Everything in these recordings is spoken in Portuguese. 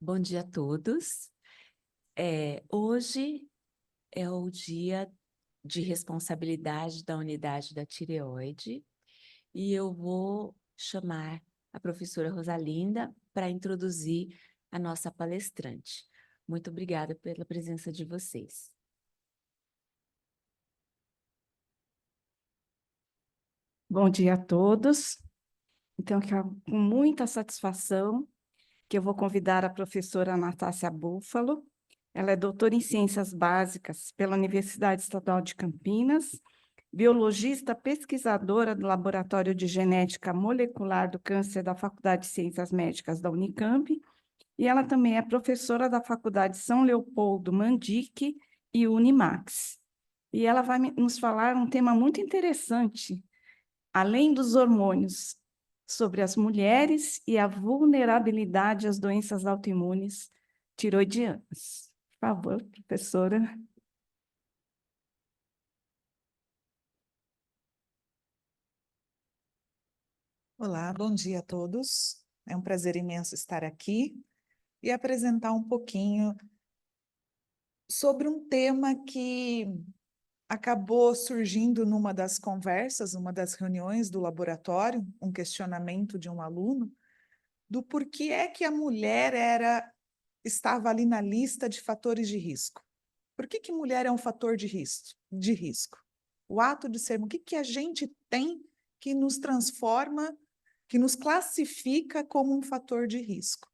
Bom dia a todos. Hoje é o dia de responsabilidade da unidade da tireoide e eu vou chamar a professora Rosalinda para introduzir a nossa palestrante. Muito obrigada pela presença de vocês. Bom dia a todos. Então, com muita satisfação que eu vou convidar a professora Natácia Búfalo. Ela é doutora em Ciências Básicas pela Universidade Estadual de Campinas, biologista pesquisadora do Laboratório de Genética Molecular do Câncer da Faculdade de Ciências Médicas da Unicamp, e ela também é professora da Faculdade São Leopoldo Mandique e Unimax. E ela vai nos falar um tema muito interessante, além dos hormônios, sobre as mulheres e a vulnerabilidade às doenças autoimunes tiroidianas. Por favor, professora. Olá, bom dia a todos. É um prazer imenso estar aqui e apresentar um pouquinho sobre um tema que acabou surgindo numa das conversas, numa das reuniões do laboratório, um questionamento de um aluno, do porquê é que a mulher estava ali na lista de fatores de risco. Por que mulher é um fator de risco? O ato de ser, o que a gente tem que nos transforma, que nos classifica como um fator de risco?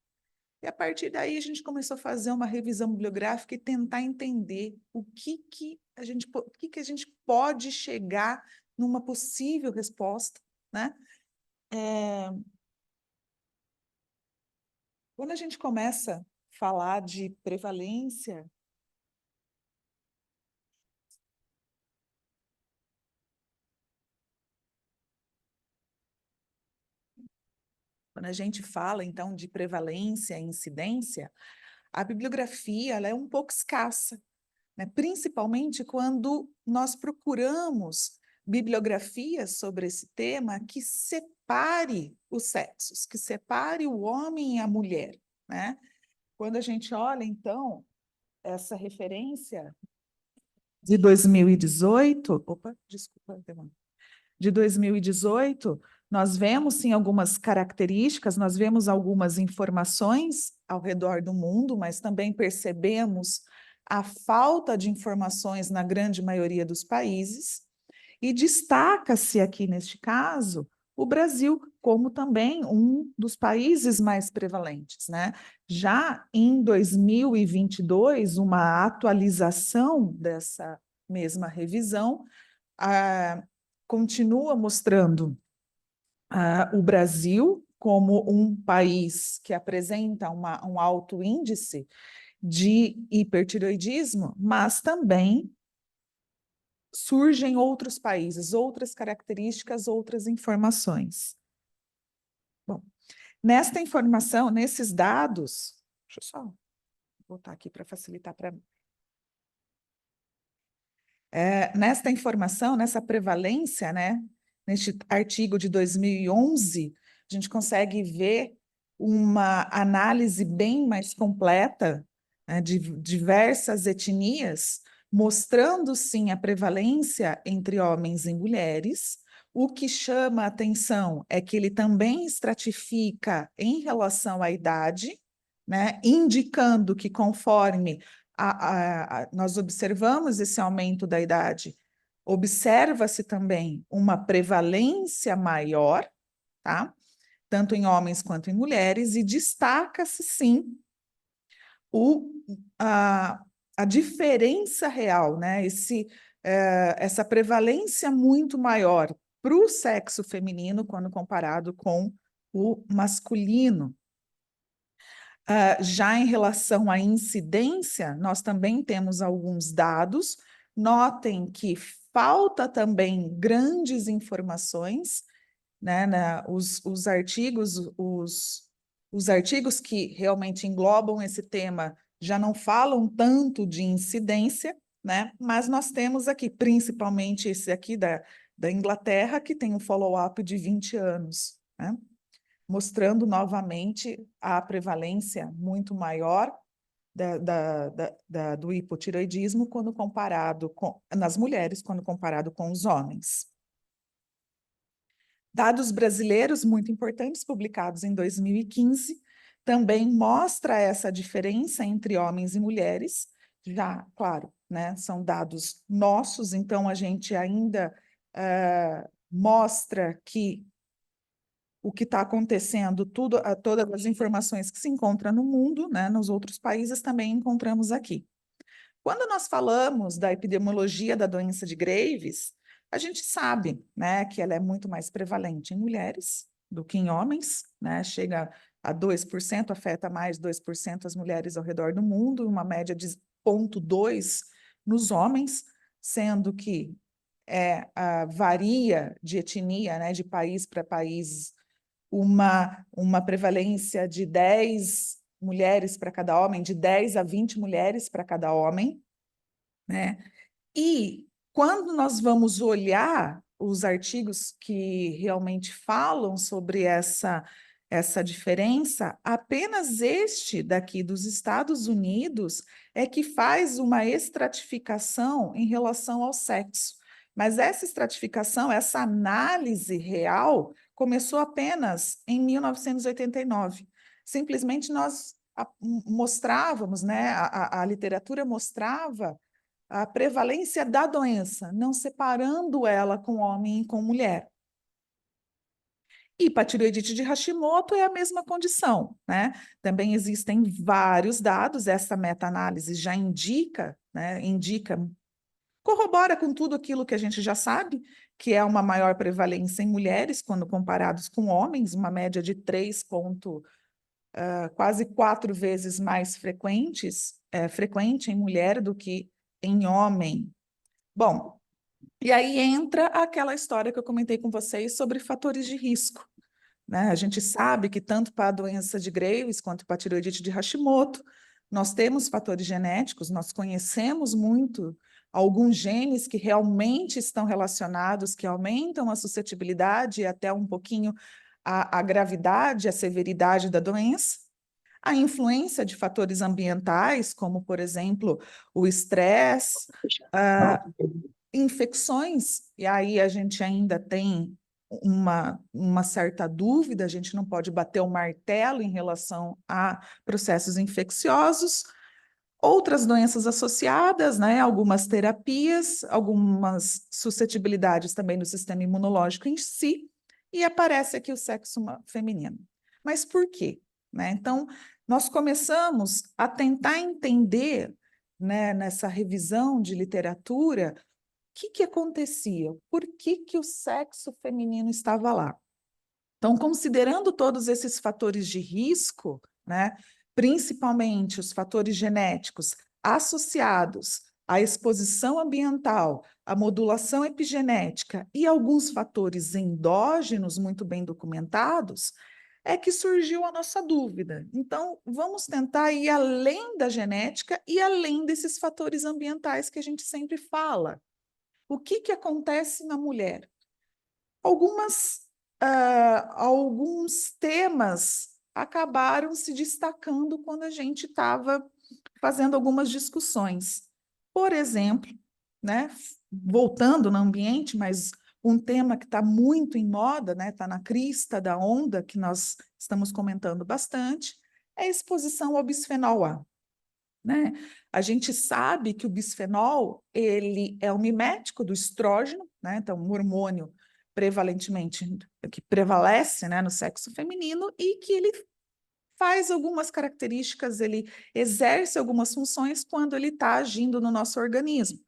E a partir daí a gente começou a fazer uma revisão bibliográfica e tentar entender o que a gente pode chegar numa possível resposta, né? Quando a gente começa a falar de prevalência, quando a gente fala, então, de prevalência e incidência, a bibliografia ela é um pouco escassa, né? Principalmente quando nós procuramos bibliografias sobre esse tema que separe os sexos, que separe o homem e a mulher, né? Quando a gente olha, então, essa referência de 2018, opa, desculpa, Demônio, de 2018, nós vemos, sim, algumas características, nós vemos algumas informações ao redor do mundo, mas também percebemos a falta de informações na grande maioria dos países, e destaca-se aqui, neste caso, o Brasil como também um dos países mais prevalentes, né? Já em 2022, uma atualização dessa mesma revisão continua mostrando o Brasil como um país que apresenta um alto índice de hipertireoidismo, mas também surgem outros países, outras características, outras informações. Bom, nesta informação, nesses dados, deixa eu só botar aqui para facilitar para mim. Nesta informação, nessa prevalência, né, neste artigo de 2011, a gente consegue ver uma análise bem mais completa, né, de diversas etnias, mostrando, sim, a prevalência entre homens e mulheres. O que chama a atenção é que ele também estratifica em relação à idade, né, indicando que conforme nós observamos esse aumento da idade, observa-se também uma prevalência maior, tá? Tanto em homens quanto em mulheres, e destaca-se, sim, o, a diferença real, né? Essa prevalência muito maior para o sexo feminino quando comparado com o masculino. Já em relação à incidência, nós também temos alguns dados. Notem que falta também grandes informações, né, os artigos que realmente englobam esse tema já não falam tanto de incidência, né, mas nós temos aqui, principalmente esse aqui da Inglaterra, que tem um follow-up de 20 anos, né? mostrando novamente a prevalência muito maior do hipotireoidismo quando comparado nas mulheres, quando comparado com os homens. Dados brasileiros muito importantes, publicados em 2015, também mostra essa diferença entre homens e mulheres. Já, claro, né, são dados nossos, então a gente ainda mostra que o que está acontecendo, todas as informações que se encontram no mundo, né, nos outros países também encontramos aqui. Quando nós falamos da epidemiologia da doença de Graves, a gente sabe, né, que ela é muito mais prevalente em mulheres do que em homens, né, chega a 2%, afeta mais 2% as mulheres ao redor do mundo, uma média de 0,2% nos homens, sendo que varia de etnia, né, de país para país, uma prevalência de 10 mulheres para cada homem, de 10 a 20 mulheres para cada homem, né? E quando nós vamos olhar os artigos que realmente falam sobre essa diferença, apenas este daqui dos Estados Unidos é que faz uma estratificação em relação ao sexo. Mas essa estratificação, essa análise real, começou apenas em 1989. Simplesmente nós mostrávamos, né, a literatura mostrava a prevalência da doença, não separando ela com homem e com mulher. Hipertireoidite de Hashimoto é a mesma condição, né? Também existem vários dados, essa meta-análise já indica, né, corrobora com tudo aquilo que a gente já sabe, que é uma maior prevalência em mulheres quando comparados com homens, uma média de quase 4 vezes mais frequente em mulher do que em homem. Bom, e aí entra aquela história que eu comentei com vocês sobre fatores de risco, né? A gente sabe que tanto para a doença de Graves quanto para a tireoidite de Hashimoto, nós temos fatores genéticos, nós conhecemos muito alguns genes que realmente estão relacionados, que aumentam a suscetibilidade e até um pouquinho a gravidade, a severidade da doença. A influência de fatores ambientais, como, por exemplo, o estresse, infecções, e aí a gente ainda tem uma certa dúvida, a gente não pode bater o martelo em relação a processos infecciosos, outras doenças associadas, né, algumas terapias, algumas suscetibilidades também no sistema imunológico em si, e aparece aqui o sexo feminino. Mas por quê? Né? Então, nós começamos a tentar entender, né, nessa revisão de literatura, o que acontecia? Por que o sexo feminino estava lá? Então, considerando todos esses fatores de risco, né, principalmente os fatores genéticos associados à exposição ambiental, à modulação epigenética e alguns fatores endógenos muito bem documentados, é que surgiu a nossa dúvida. Então, vamos tentar ir além da genética e além desses fatores ambientais que a gente sempre fala. O que acontece na mulher? Alguns temas acabaram se destacando quando a gente estava fazendo algumas discussões. Por exemplo, né, voltando no ambiente, mas um tema que está muito em moda, né, está na crista da onda, que nós estamos comentando bastante, é a exposição ao bisfenol A. Né? A gente sabe que o bisfenol ele é um mimético do estrógeno, né? Então, um hormônio prevalentemente que prevalece, né, no sexo feminino e que ele faz algumas características, ele exerce algumas funções quando ele está agindo no nosso organismo.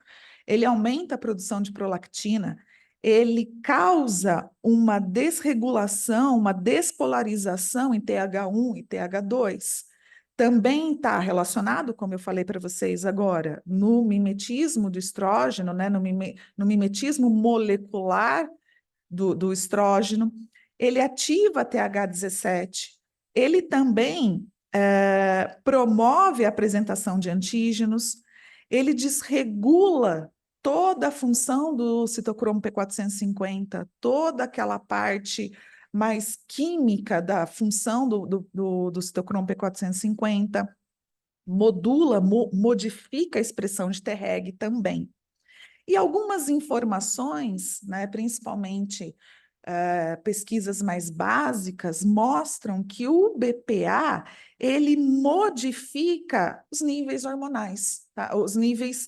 Ele aumenta a produção de prolactina, ele causa uma desregulação, uma despolarização em TH1 e TH2. Também está relacionado, como eu falei para vocês agora, no mimetismo do estrógeno, né, no mimetismo molecular do estrógeno. Ele ativa a TH17. Ele também promove a apresentação de antígenos. Ele desregula toda a função do citocromo P450, toda aquela parte mais química da função do citocromo P450, modifica a expressão de Treg também. E algumas informações, né, principalmente pesquisas mais básicas, mostram que o BPA ele modifica os níveis hormonais, tá? Os níveis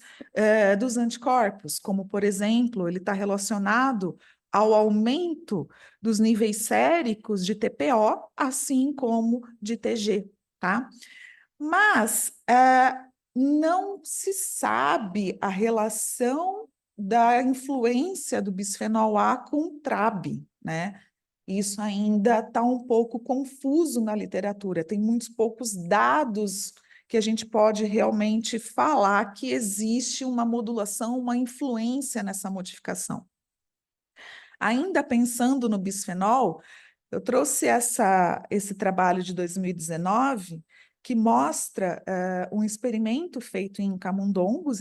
dos anticorpos, como, por exemplo, ele está relacionado ao aumento dos níveis séricos de TPO, assim como de TG, tá? Mas não se sabe a relação da influência do bisfenol A com o TRAB, né? Isso ainda está um pouco confuso na literatura, tem muitos poucos dados que a gente pode realmente falar que existe uma modulação, uma influência nessa modificação. Ainda pensando no bisfenol, eu trouxe esse trabalho de 2019 que mostra um experimento feito em camundongos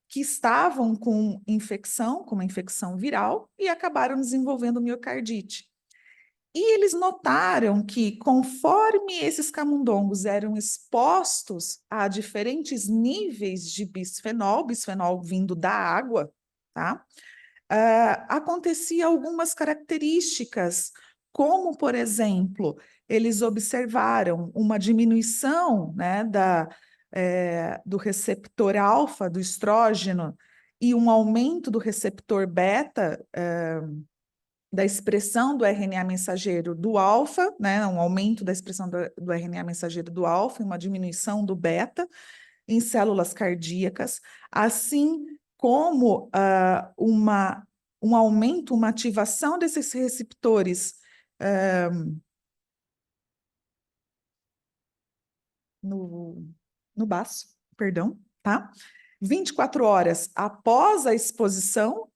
que estavam com uma infecção viral, e acabaram desenvolvendo miocardite. E eles notaram que, conforme esses camundongos eram expostos a diferentes níveis de bisfenol vindo da água, tá? Acontecia algumas características, como, por exemplo, eles observaram uma diminuição, né, do receptor alfa, do estrógeno, e um aumento do receptor beta, da expressão do RNA mensageiro do alfa, né, um aumento da expressão do RNA mensageiro do alfa e uma diminuição do beta em células cardíacas, assim como um aumento, uma ativação desses receptores no baço, perdão, tá? 24 horas após a exposição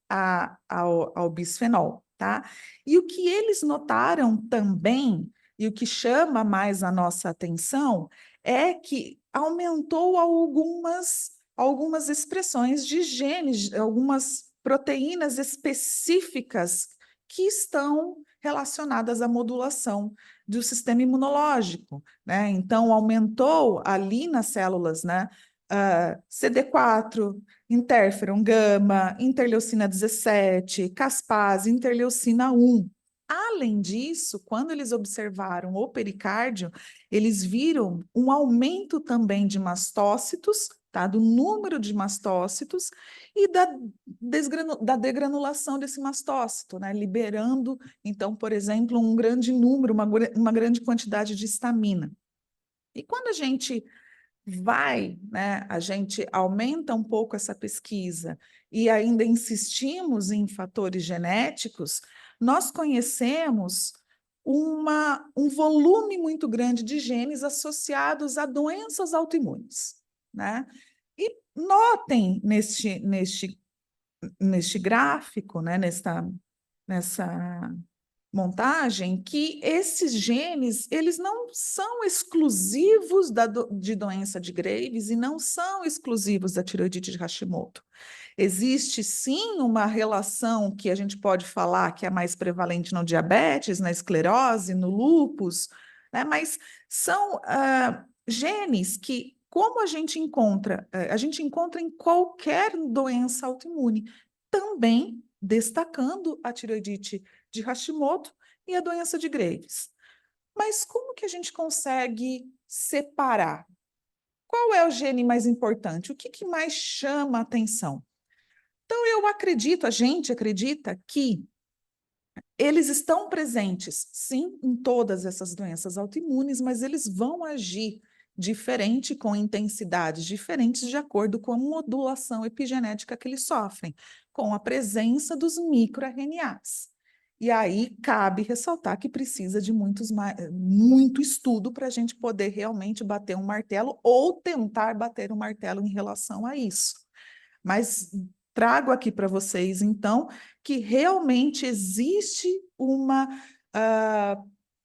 ao bisfenol, tá? E o que eles notaram também, e o que chama mais a nossa atenção, é que aumentou algumas expressões de genes, algumas proteínas específicas que estão relacionadas à modulação do sistema imunológico, né? Então, aumentou ali nas células, né? CD4, interferon gama, interleucina 17, caspase, interleucina 1. Além disso, quando eles observaram o pericárdio, eles viram um aumento também de mastócitos, tá? Do número de mastócitos e da degranulação desse mastócito, né? Liberando, então, por exemplo, um grande número, uma grande quantidade de histamina. E quando a gente né, a gente aumenta um pouco essa pesquisa e ainda insistimos em fatores genéticos, nós conhecemos um volume muito grande de genes associados a doenças autoimunes, né? E notem neste gráfico, né, nessa montagem, que esses genes, eles não são exclusivos de doença de Graves e não são exclusivos da tireoidite de Hashimoto. Existe, sim, uma relação que a gente pode falar que é mais prevalente no diabetes, na esclerose, no lúpus, né? Mas são genes que, como a gente encontra em qualquer doença autoimune, também destacando a tireoidite de Hashimoto e a doença de Graves. Mas como que a gente consegue separar? Qual é o gene mais importante? O que mais chama a atenção? Então, a gente acredita que eles estão presentes, sim, em todas essas doenças autoimunes, mas eles vão agir diferente, com intensidades diferentes, de acordo com a modulação epigenética que eles sofrem, com a presença dos microRNAs. E aí cabe ressaltar que precisa de muito estudo para a gente poder realmente bater um martelo ou tentar bater um martelo em relação a isso. Mas trago aqui para vocês, então, que realmente existe uma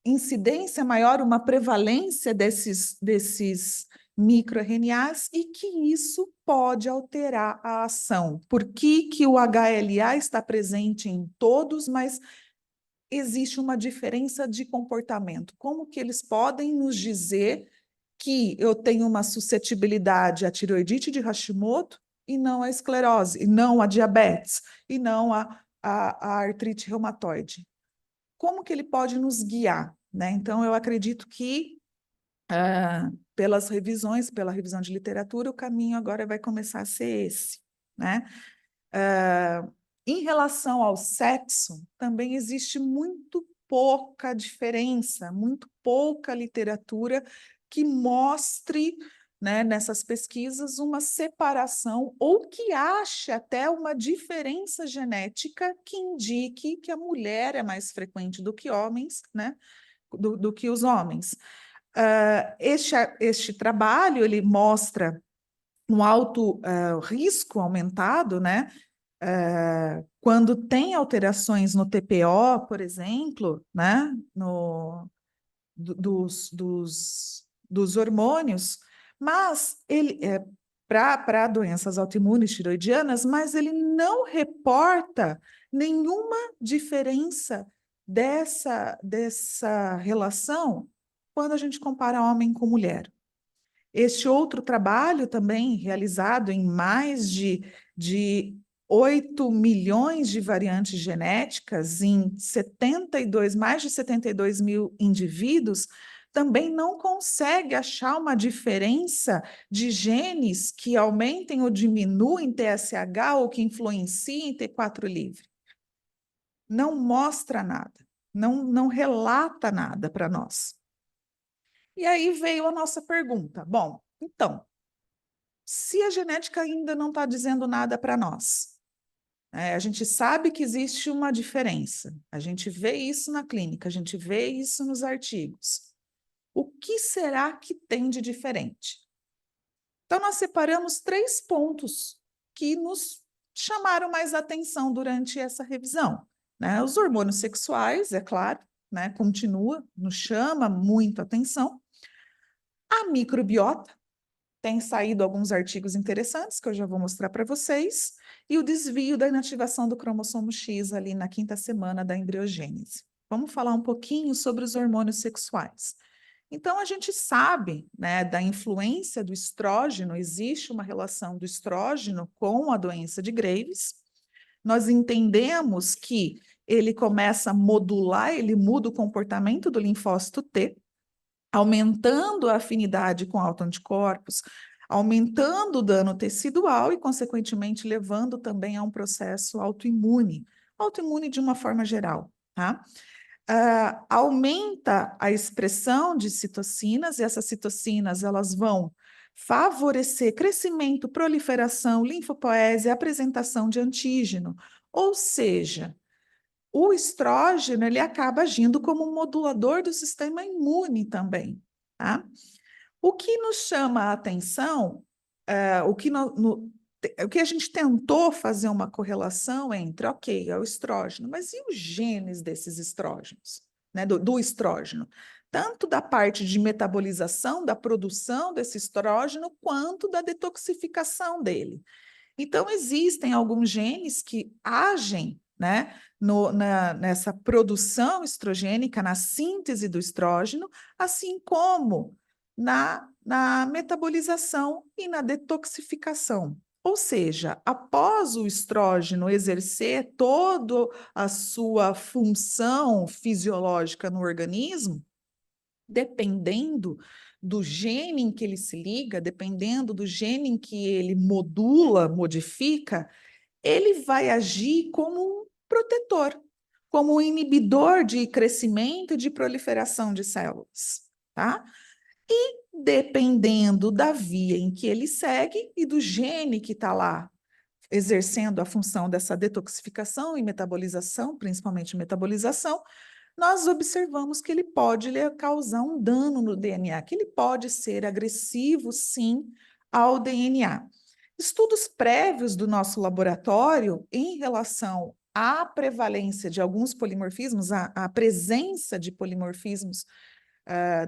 incidência maior, uma prevalência desses microRNAs e que isso pode alterar a ação. Por que o HLA está presente em todos, mas existe uma diferença de comportamento? Como que eles podem nos dizer que eu tenho uma suscetibilidade à tireoidite de Hashimoto e não à esclerose, e não à diabetes, e não à artrite reumatoide? Como que ele pode nos guiar, né? Então, eu acredito que pelas revisões, pela revisão de literatura, o caminho agora vai começar a ser esse, né? Em relação ao sexo, também existe muito pouca diferença, muito pouca literatura que mostre, né, nessas pesquisas uma separação ou que ache até uma diferença genética que indique que a mulher é mais frequente do que homens, né, do que os homens. Este trabalho ele mostra um alto risco aumentado, né? Quando tem alterações no TPO, por exemplo, né? Dos hormônios, mas ele para doenças autoimunes tiroidianas, mas ele não reporta nenhuma diferença dessa relação quando a gente compara homem com mulher. Este outro trabalho, também realizado em mais de 8 milhões de variantes genéticas em mais de 72 mil indivíduos, também não consegue achar uma diferença de genes que aumentem ou diminuem TSH ou que influenciem T4 livre. Não mostra nada, não relata nada para nós. E aí veio a nossa pergunta. Bom, então, se a genética ainda não está dizendo nada para nós, a gente sabe que existe uma diferença, a gente vê isso na clínica, a gente vê isso nos artigos. O que será que tem de diferente? Então, nós separamos 3 pontos que nos chamaram mais atenção durante essa revisão, né? Os hormônios sexuais, é claro, né? Continua, nos chama muito atenção. A microbiota, tem saído alguns artigos interessantes, que eu já vou mostrar para vocês, e o desvio da inativação do cromossomo X ali na 5ª semana da embriogênese. Vamos falar um pouquinho sobre os hormônios sexuais. Então, a gente sabe, né, da influência do estrógeno, existe uma relação do estrógeno com a doença de Graves. Nós entendemos que ele começa a modular, ele muda o comportamento do linfócito T, aumentando a afinidade com autoanticorpos, aumentando o dano tecidual e, consequentemente, levando também a um processo autoimune de uma forma geral, tá? Aumenta a expressão de citocinas, e essas citocinas elas vão favorecer crescimento, proliferação, linfopoese, apresentação de antígeno, ou seja, o estrógeno ele acaba agindo como um modulador do sistema imune também, tá? O que nos chama a atenção, o que a gente tentou fazer uma correlação entre, ok, é o estrógeno, mas e os genes desses estrógenos, né, do estrógeno? Tanto da parte de metabolização, da produção desse estrógeno, quanto da detoxificação dele. Então, existem alguns genes que agem, né, nessa produção estrogênica, na síntese do estrógeno, assim como na metabolização e na detoxificação. Ou seja, após o estrógeno exercer toda a sua função fisiológica no organismo, dependendo do gene em que ele se liga, dependendo do gene em que ele modula, modifica, ele vai agir como um protetor, como um inibidor de crescimento e de proliferação de células, tá? E dependendo da via em que ele segue e do gene que está lá exercendo a função dessa detoxificação e metabolização, principalmente metabolização, nós observamos que ele pode causar um dano no DNA, que ele pode ser agressivo, sim, ao DNA. Estudos prévios do nosso laboratório em relação à prevalência de alguns polimorfismos, à presença de polimorfismos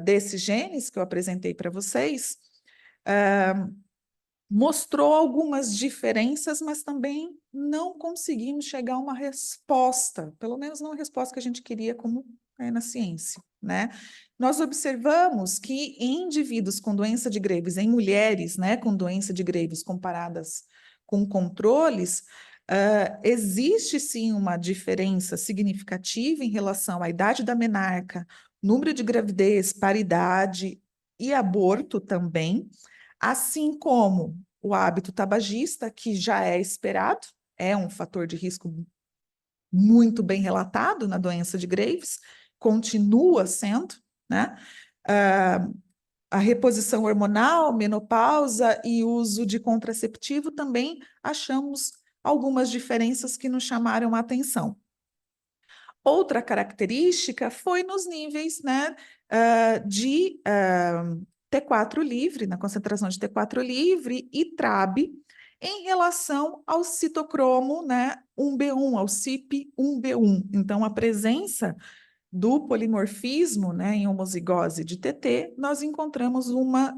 desses genes que eu apresentei para vocês, mostrou algumas diferenças, mas também não conseguimos chegar a uma resposta, pelo menos não a resposta que a gente queria como é na ciência, né? Nós observamos que em indivíduos com doença de Graves, em mulheres, né, com doença de Graves comparadas com controles, existe sim uma diferença significativa em relação à idade da menarca, número de gravidez, paridade e aborto também, assim como o hábito tabagista, que já é esperado, é um fator de risco muito bem relatado na doença de Graves, continua sendo, né? A reposição hormonal, menopausa e uso de contraceptivo também achamos algumas diferenças que nos chamaram a atenção. Outra característica foi nos níveis, né, de T4 livre, na concentração de T4 livre e TRAB, em relação ao citocromo, né, 1B1, ao CYP1B1. Então, a presença do polimorfismo, né, em homozigose de TT, nós encontramos uma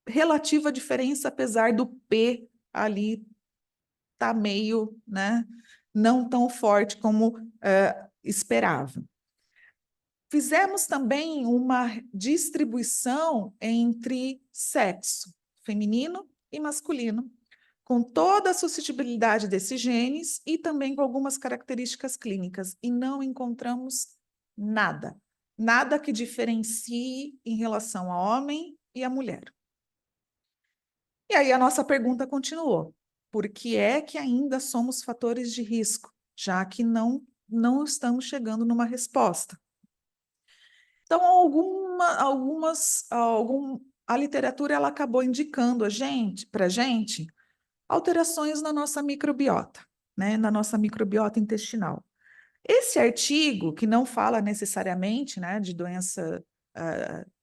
relativa diferença, apesar do P ali tá meio, né, não tão forte como esperava. Fizemos também uma distribuição entre sexo feminino e masculino, com toda a suscetibilidade desses genes e também com algumas características clínicas, e não encontramos nada, nada que diferencie em relação ao homem e à mulher. E aí a nossa pergunta continuou: por que é que ainda somos fatores de risco, já que não estamos chegando numa resposta? Então, a literatura ela acabou indicando para a gente alterações na nossa microbiota, né, na nossa microbiota intestinal. Esse artigo, que não fala necessariamente, né, de doença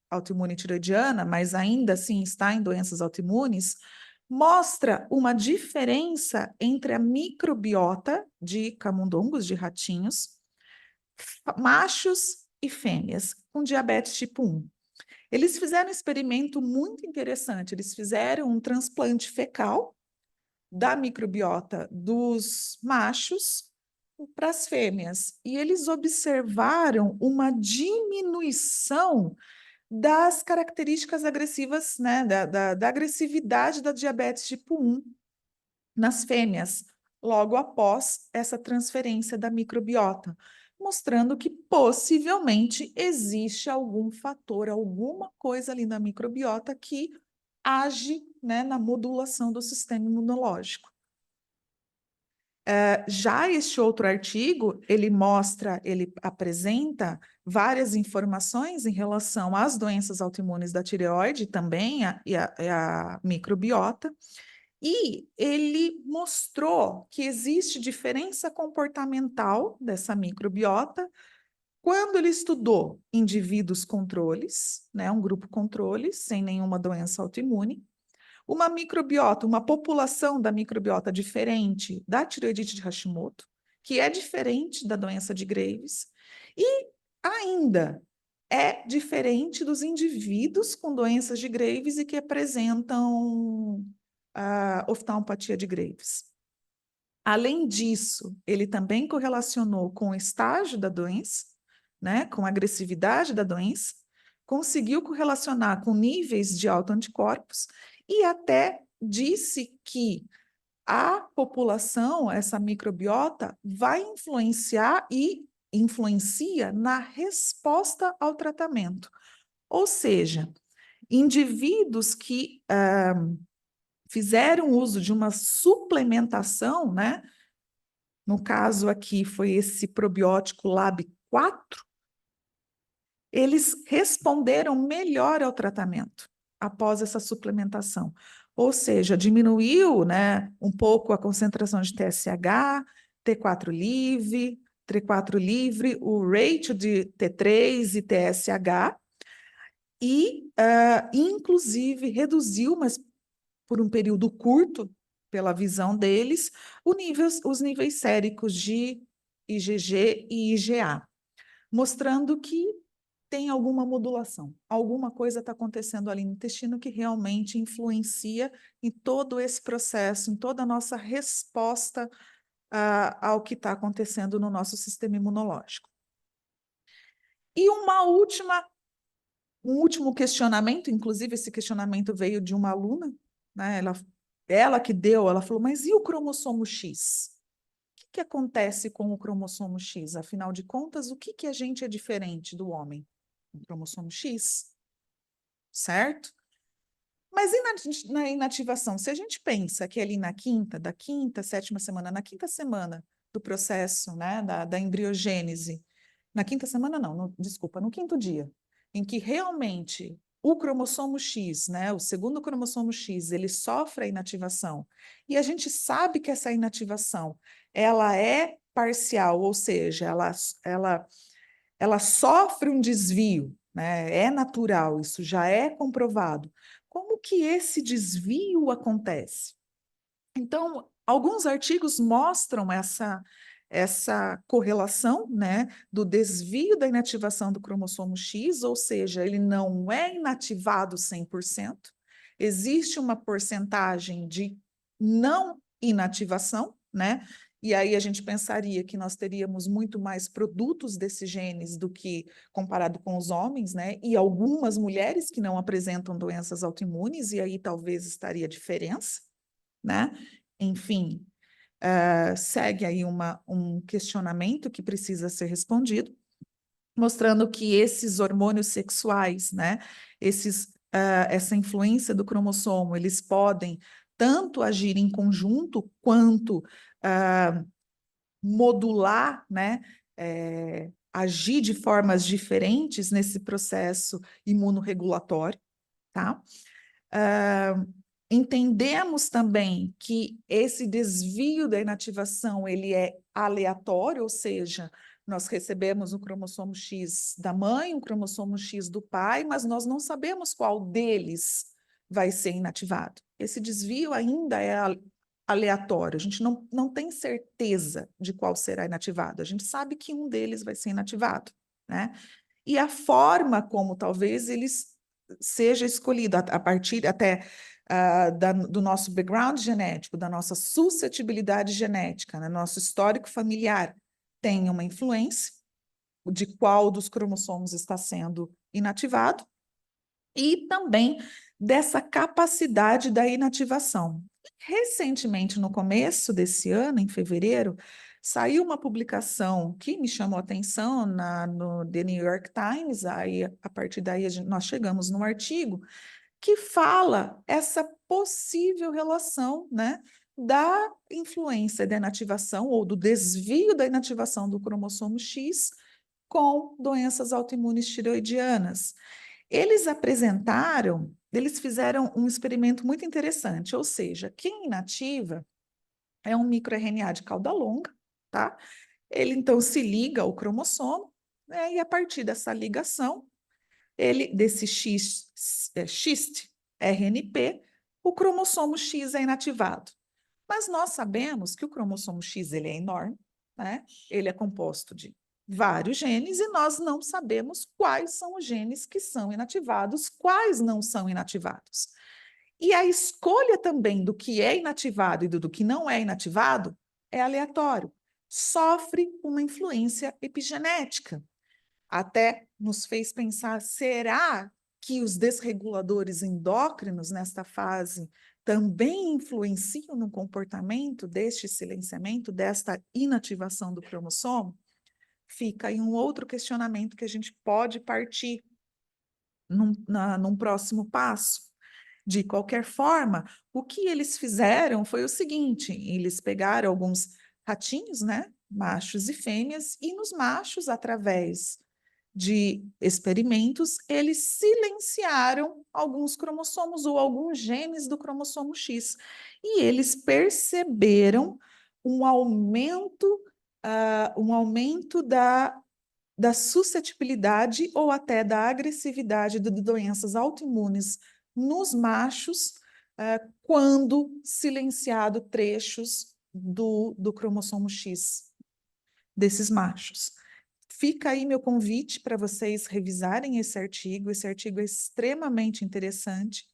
autoimune tiroidiana, mas ainda assim está em doenças autoimunes, mostra uma diferença entre a microbiota de camundongos, de ratinhos, machos e fêmeas, com diabetes tipo 1. Eles fizeram um experimento muito interessante. Eles fizeram um transplante fecal da microbiota dos machos para as fêmeas. E eles observaram uma diminuição das características agressivas, né, da agressividade da diabetes tipo 1 nas fêmeas, logo após essa transferência da microbiota, mostrando que possivelmente existe algum fator, alguma coisa ali na microbiota que age, né, na modulação do sistema imunológico. Já este outro artigo, ele apresenta várias informações em relação às doenças autoimunes da tireoide, também a microbiota, e ele mostrou que existe diferença comportamental dessa microbiota quando ele estudou indivíduos controles, né, um grupo controle, sem nenhuma doença autoimune, uma microbiota, uma população da microbiota diferente da tireoidite de Hashimoto, que é diferente da doença de Graves, e ainda é diferente dos indivíduos com doenças de Graves e que apresentam a oftalmopatia de Graves. Além disso, ele também correlacionou com o estágio da doença, né, com a agressividade da doença, conseguiu correlacionar com níveis de autoanticorpos e até disse que a população, essa microbiota, vai influenciar e influencia na resposta ao tratamento. Ou seja, indivíduos que fizeram uso de uma suplementação, né? No caso aqui foi esse probiótico LAB4, eles responderam melhor ao tratamento após essa suplementação. Ou seja, diminuiu, né, um pouco a concentração de TSH, T4 livre, o ratio de T3 e TSH, e, inclusive, reduziu, mas por um período curto, pela visão deles, os níveis séricos de IgG e IgA, mostrando que tem alguma modulação, alguma coisa está acontecendo ali no intestino que realmente influencia em todo esse processo, em toda a nossa resposta ao que está acontecendo no nosso sistema imunológico. E um último questionamento, inclusive esse questionamento veio de uma aluna, né? Ela que deu, ela falou, mas e o cromossomo X? O que acontece com o cromossomo X? Afinal de contas, o que a gente é diferente do homem? O cromossomo X, certo? Mas e na inativação? Se a gente pensa que ali da quinta, sétima semana, na quinta semana do processo, né, da embriogênese, na quinta semana não, desculpa, no quinto dia, em que realmente o cromossomo X, né, o segundo cromossomo X, ele sofre a inativação, e a gente sabe que essa inativação, ela é parcial, ou seja, ela sofre um desvio, né, é natural, isso já é comprovado. Como que esse desvio acontece? Então, alguns artigos mostram essa correlação, né, do desvio da inativação do cromossomo X, ou seja, ele não é inativado 100%, existe uma porcentagem de não inativação, né? E aí a gente pensaria que nós teríamos muito mais produtos desses genes do que comparado com os homens, né? E algumas mulheres que não apresentam doenças autoimunes, e aí talvez estaria a diferença, né? Enfim, segue aí um questionamento que precisa ser respondido, mostrando que esses hormônios sexuais, né, essa influência do cromossomo, eles podem tanto agir em conjunto quanto modular, né, agir de formas diferentes nesse processo imunorregulatório, tá? Entendemos também que esse desvio da inativação ele é aleatório, ou seja, nós recebemos o cromossomo X da mãe, o cromossomo X do pai, mas nós não sabemos qual deles vai ser inativado. Esse desvio ainda é aleatório, a gente não tem certeza de qual será inativado, a gente sabe que um deles vai ser inativado, né? E a forma como talvez eles seja escolhido a partir até do nosso background genético, da nossa suscetibilidade genética, né? Nosso histórico familiar tem uma influência de qual dos cromossomos está sendo inativado e também dessa capacidade da inativação. Recentemente, no começo desse ano, em fevereiro, saiu uma publicação que me chamou a atenção no The New York Times, aí, a partir daí nós chegamos no artigo, que fala essa possível relação, né, da influência da inativação ou do desvio da inativação do cromossomo X com doenças autoimunes tireoidianas. Eles fizeram um experimento muito interessante, ou seja, quem inativa é um microRNA de cauda longa, tá? Ele então se liga ao cromossomo, né, e a partir dessa ligação, desse xiste RNP, o cromossomo X é inativado. Mas nós sabemos que o cromossomo X ele é enorme, né? Ele é composto de vários genes e nós não sabemos quais são os genes que são inativados, quais não são inativados. E a escolha também do que é inativado e do que não é inativado é aleatório. Sofre uma influência epigenética. Até nos fez pensar, será que os desreguladores endócrinos nesta fase também influenciam no comportamento deste silenciamento, desta inativação do cromossomo? Fica aí um outro questionamento que a gente pode partir num próximo passo. De qualquer forma, o que eles fizeram foi o seguinte: eles pegaram alguns ratinhos, né, machos e fêmeas, e nos machos, através de experimentos, eles silenciaram alguns cromossomos ou alguns genes do cromossomo X. E eles perceberam um aumento da suscetibilidade ou até da agressividade de doenças autoimunes nos machos, quando silenciado trechos do cromossomo X desses machos. fica aí meu convite para vocês revisarem esse artigo é extremamente interessante,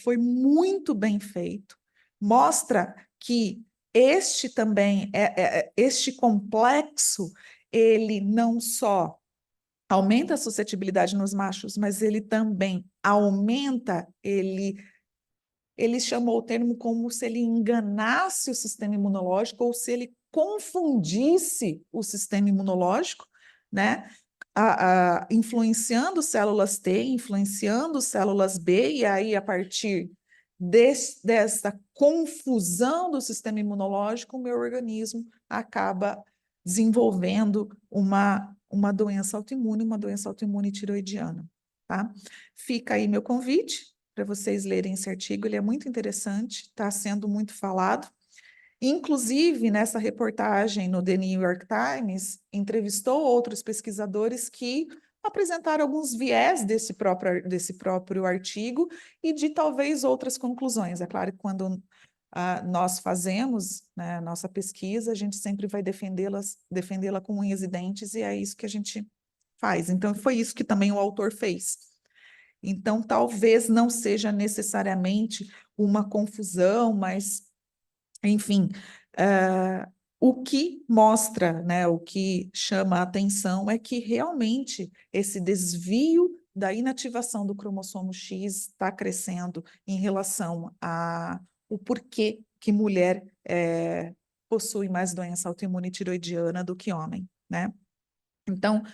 foi muito bem feito, mostra que este também, este complexo, ele não só aumenta a suscetibilidade nos machos, mas ele também aumenta, ele chamou o termo como se ele enganasse o sistema imunológico ou se ele confundisse o sistema imunológico, né? Influenciando células T, influenciando células B, e aí, a partir dessa confusão do sistema imunológico, o meu organismo acaba desenvolvendo uma doença autoimune tiroidiana, tá? Fica aí meu convite para vocês lerem esse artigo, ele é muito interessante, está sendo muito falado. Inclusive, nessa reportagem no The New York Times, entrevistou outros pesquisadores que apresentaram alguns viés desse próprio artigo e de talvez outras conclusões. É claro que quando nós fazemos, né, a nossa pesquisa, a gente sempre vai defendê-la com unhas e dentes, e é isso que a gente faz. Então, foi isso que também o autor fez. Então, talvez não seja necessariamente uma confusão, mas, enfim, o que mostra, né, o que chama a atenção é que realmente esse desvio da inativação do cromossomo X está crescendo em relação ao porquê que mulher possui mais doença autoimune tiroidiana do que homem, né? Então,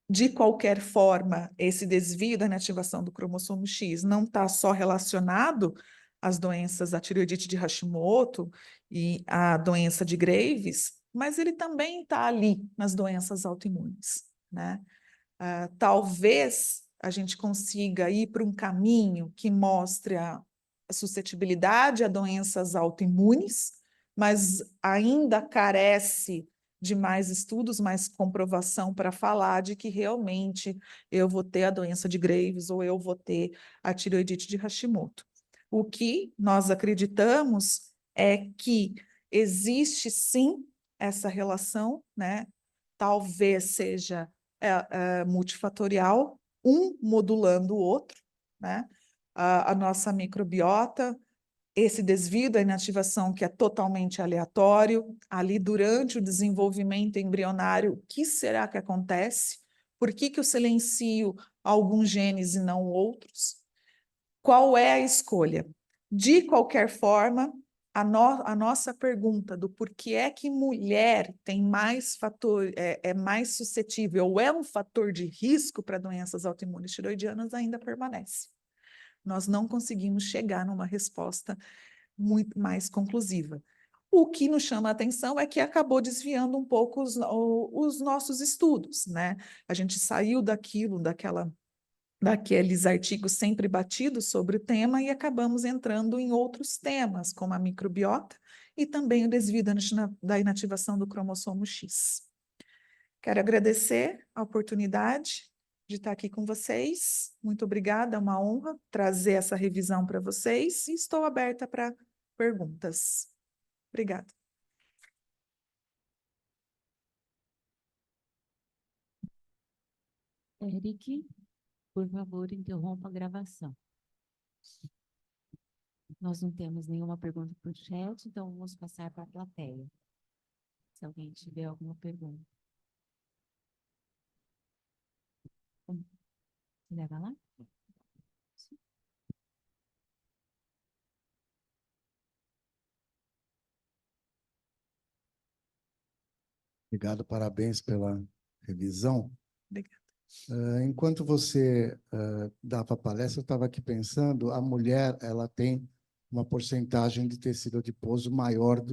de qualquer forma, esse desvio da inativação do cromossomo X não está só relacionado às doenças, à tireoidite de Hashimoto e à doença de Graves, mas ele também está ali nas doenças autoimunes, né? Talvez a gente consiga ir para um caminho que mostre a suscetibilidade a doenças autoimunes, mas ainda carece de mais estudos, mais comprovação para falar de que realmente eu vou ter a doença de Graves ou eu vou ter a tireoidite de Hashimoto. O que nós acreditamos é que existe sim essa relação, né? Talvez seja multifatorial, um modulando o outro, né? A nossa microbiota, esse desvio da inativação que é totalmente aleatório, ali durante o desenvolvimento embrionário, o que será que acontece? Por que eu silencio alguns genes e não outros? Qual é a escolha? De qualquer forma, a nossa pergunta do porquê é que mulher tem mais fator, é mais suscetível, ou é um fator de risco para doenças autoimunes tiroidianas, ainda permanece. Nós não conseguimos chegar numa resposta muito mais conclusiva. O que nos chama a atenção é que acabou desviando um pouco os nossos estudos, né? A gente saiu daqueles artigos sempre batidos sobre o tema e acabamos entrando em outros temas, como a microbiota e também o desvio da inativação do cromossomo X. Quero agradecer a oportunidade de estar aqui com vocês. Muito obrigada, é uma honra trazer essa revisão para vocês e estou aberta para perguntas. Obrigada. Eric, por favor, interrompa a gravação. Nós não temos nenhuma pergunta por chat, então vamos passar para a plateia. Se alguém tiver alguma pergunta. Leva lá. Obrigado, parabéns pela revisão. Obrigada. Enquanto você dava a palestra, eu estava aqui pensando, a mulher ela tem uma porcentagem de tecido adiposo maior do